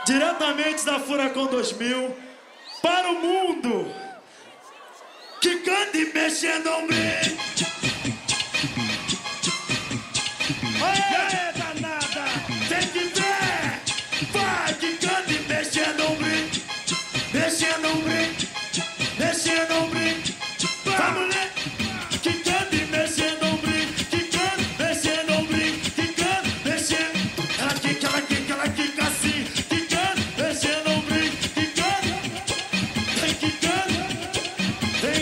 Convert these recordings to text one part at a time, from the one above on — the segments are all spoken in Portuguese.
diretamente da Furacão 2000, para o mundo, quicando e mexendo o ombrinho. Aê, danada, tem que ver, vai quicando e mexendo o ombrinho, mexendo o ombrinho, mexendo o ombrinho. Vai, mulher, quicando e mexendo o ombrinho, quicando, mexendo o ombrinho, quicando, mexendo. Ela quica assim, quicando, mexendo o ombrinho, quicando, vem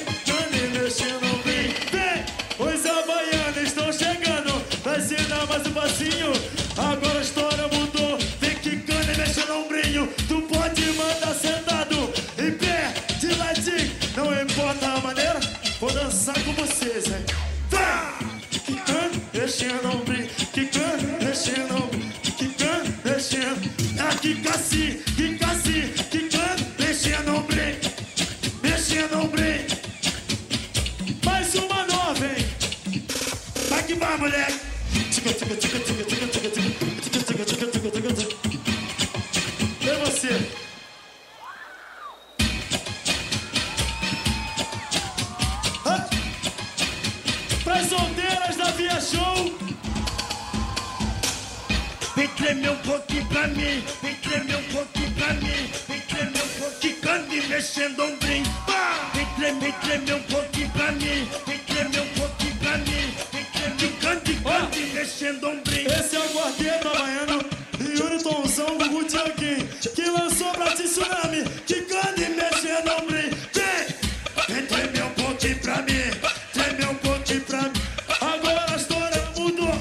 quicando e mexendo o ombrinho. Vem, os havaianos estão chegando, vai se dar mais um passinho. Agora a história mudou, vem quicando e mexendo o ombrinho. Tu pode mandar sentado, em pé, de ladinho, não importa a maneira, vou dançar com vocês, hein? Vai! Quicando, mexendo o ombrinho, quicando, mexendo o ombrinho, quicando, mexendo. Ela quica assim, quicando, mexendo o ombrinho, mexendo o ombrinho. Mais uma nova, hein? Vai que vai, moleque! E você? Para as solteiras da Via Show, vem tremer um pouquinho pra mim, vem tremer um pouquinho pra mim, vem tremer um pouquinho, quicando e mexendo o ombrinho. Vem tremer um pouquinho pra mim, vem tremer um pouquinho pra mim, vem tremer, quicando e mexendo o ombrinho. esse é o quarteto havaiano Yuri Tonzão, Gugu Tianquim, que lançou pra Tsunami, quicando e mexendo o ombrinho. Vem tremer um pouquinho pra mim, tremer um pouquinho pra mim. Agora a história mudou.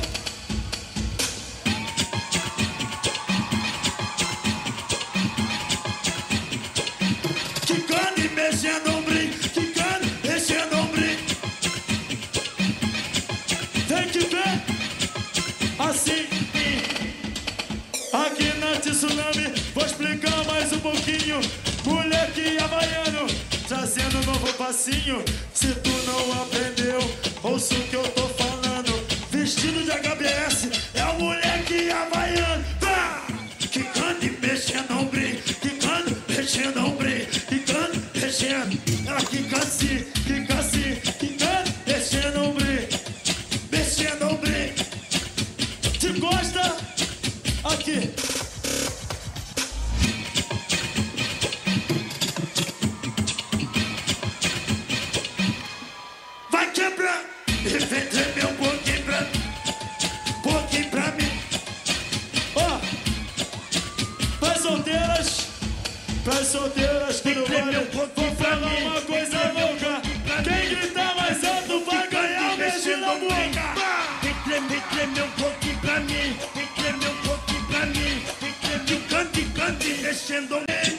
Quicando e mexendo o ombrinho, quicando, mexendo o ombrinho. Tem que ver assim. Aqui na Tsunami, vou explicar mais um pouquinho. Moleque havaiano, trazendo um novo passinho. Se tu não aprendeu, ouça o que eu tô falando. Vestido de HBS, é o moleque havaiano. Quicando e mexendo o ombrinho, quicando, mexendo o ombrinho, quicando, mexendo. Ela quica assim, quicando, mexendo o ombrinho, mexendo o ombrinho. Te gosta? Aqui. Vai quebrar e vem tremer um pouquinho pra mim. Ó, pras solteiras que não valem, vou falar uma coisa louca. Quem gritar mais alto vai ganhar um beijo na boca. Vem tremer um pouquinho pra mim, vem tremer um pouquinho pra mim, vem tremer, quicando e mexendo o ombrinho.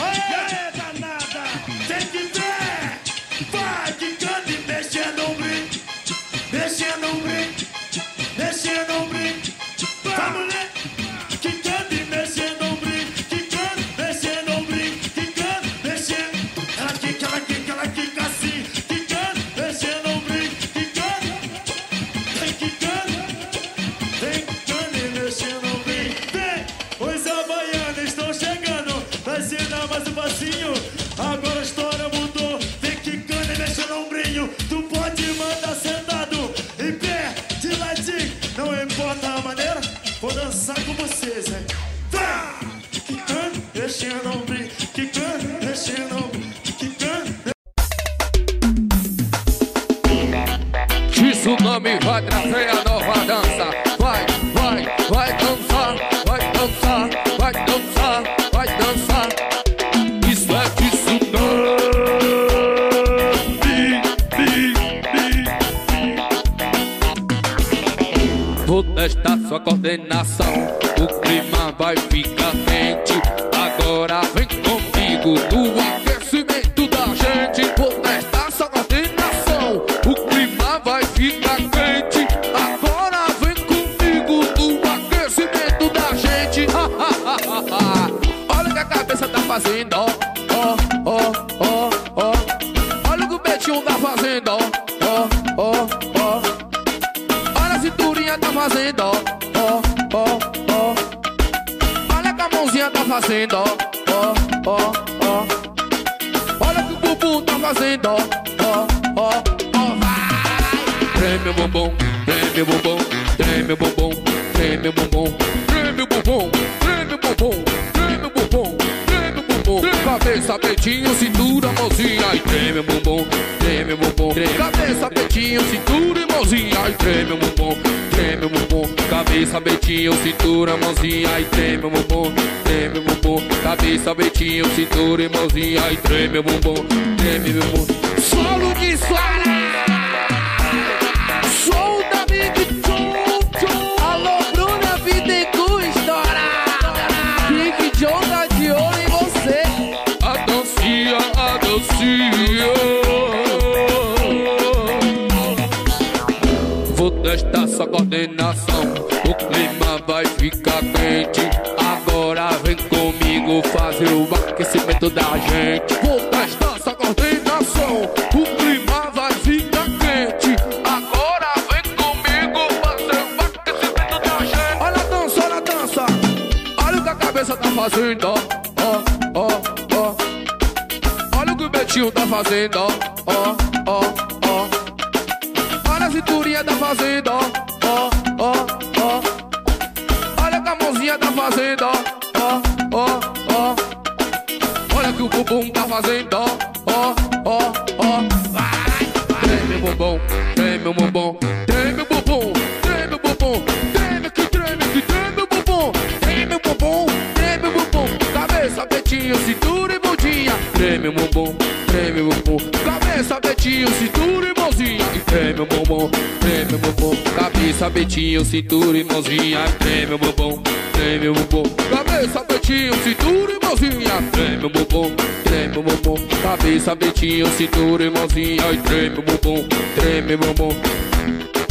Aê, danada, tem que ver, vai quicando e mexendo o ombrinho, mexendo o ombrinho, mexendo o ombrinho. Vai, mulher, quicando e mexendo o ombrinho, quicando, mexendo o ombrinho, quicando, mexendo. Ela quica assim, quicando, mexendo o ombrinho, quicando, vem e mexendo o ombrinho. Vem, os havaianos estão chegando, vai se dar mais um passinho. Agora a história mudou, vem quicando e mexendo o ombrinho. Tu pode mandar sentado, em pé, de ladinho, não importa a maneira, vou dançar com vocês, hein? Vai! Quicando, mexendo o ombrinho, quicando, mexendo o ombrinho, quicando. Tsunami vai trazer a nova dança. Vai dançar, vai dançar, vai dançar, vai dançar. Isso é Tsunami. Vou testar sua coordenação, o clima vai ficar quente. Agora vem comigo no aquecimento da gente. Vou testar sua coordenação, o clima vai ficar quente. Agora vem comigo no aquecimento da gente. Olha o que a cabeça tá fazendo, ó, ó, ó, ó, ó. Olha o que o Betinho tá fazendo, ó, ó, ó, ó. Olha a cinturinha tá fazendo, ó, ó, ó. fazendo, ó, ó, ó, ó. Olha o que o bumbum tá fazendo, ó, ó, ó, ó. Vai! Treme o bumbum, treme o bumbum, treme o bumbum, treme o bumbum, treme o bumbum, treme o bumbum, treme o bumbum, treme o bumbum. Cabeça, peitinho, cintura, mãozinha e treme o bumbum, treme o bumbum. Cabeça, peitinho, cintura e mãozinha e treme o bumbum, treme o bumbum. Cabeça, peitinho, cintura, mãozinha e treme o bumbum, treme o bumbum. Cabeça, peitinho, cintura e mãozinha e treme o bumbum, treme o bumbum. Solo de Suara! Show da Big John! Alô, Bruna Bittencourt, estoura! Big John tá de olho em você. A dancinha, a dancinha. Vou testar sua coordenação, o clima vai ficar quente. Agora vem comigo fazer o aquecimento da gente. Vou testar sua coordenação, o clima vai ficar quente. Agora vem comigo fazer o aquecimento da gente. Olha a dança, olha a dança. Olha o que a cabeça tá fazendo, ó, ó, ó, ó. Olha o que o Betinho tá fazendo, ó, ó, ó, ó. Olha a cinturinha tá fazendo, ó, ó, ó, ó. Olha o que a mãozinha tá fazendo, ó, ó, ó, ó. Olha o que o bumbum tá fazendo, ó, ó, ó, ó. Vai! Treme o bumbum, treme o bumbum, treme o bumbum, treme o bumbum, treme que treme o bumbum, treme o bumbum, treme o bumbum. Cabeça, peitinho, cintura e bundinha, treme o bumbum, treme o bumbum. Cabeça, peitinho, cintura e mãozinha e treme o bumbum, treme o bumbum. Cabeça, peitinho, cintura e mãozinha e treme o bumbum, treme o bumbum. Cabeça, peitinho, cintura e mãozinha, treme o bumbum, treme o bumbum. Cabeça, peitinho, cintura e mãozinha e treme o bumbum, treme o bumbum.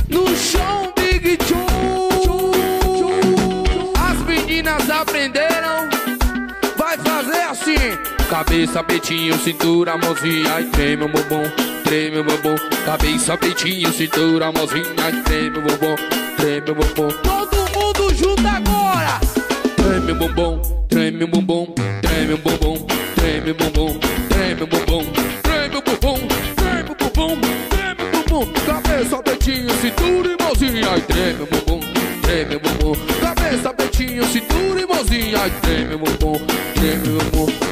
No chão, Big John, as meninas aprenderam, vai fazer assim. Cabeça, peitinho, cintura, mãozinha e treme o bumbum, treme o bumbum. Cabeça, peitinho, cintura, mãozinha e treme o bumbum, treme o bumbum. Todo mundo junto agora. Treme o bumbum, treme o bumbum, treme o bumbum, treme o bumbum, treme o bumbum, treme o bumbum, treme o bumbum, treme o bumbum. Cabeça, peitinho, cintura e mãozinha e treme o bumbum, treme o bumbum. Cabeça, peitinho, cintura e mãozinha e treme o bumbum, treme o bumbum.